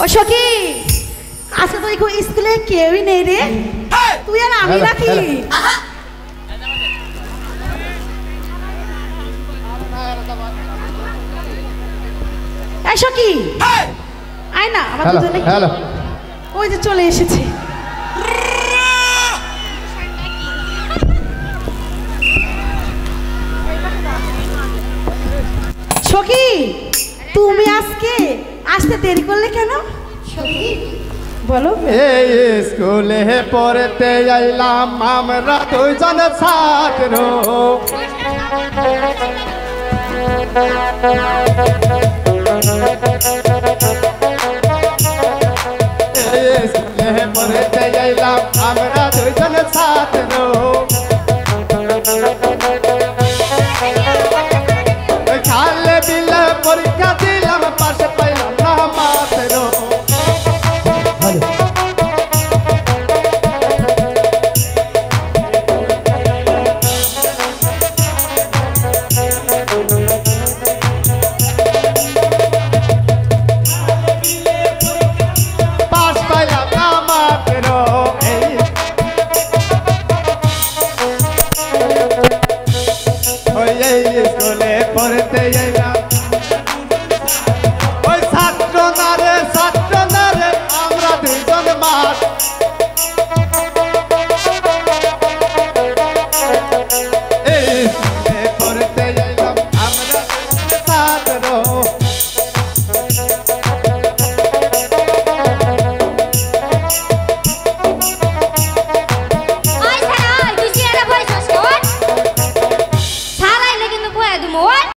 ও সখী আজকে তো স্কুলে কেউই নেই রে, তুই আর আমি নাকি? সখী আয় না আমার দুজনে, ওই যে চলে এসেছে। সখী তুমি আজকে আসতে দেরি করলে কেন? সখী বলো। এই স্কুলে পড়তে আইলাম আমরা দুইজন ছাত্র,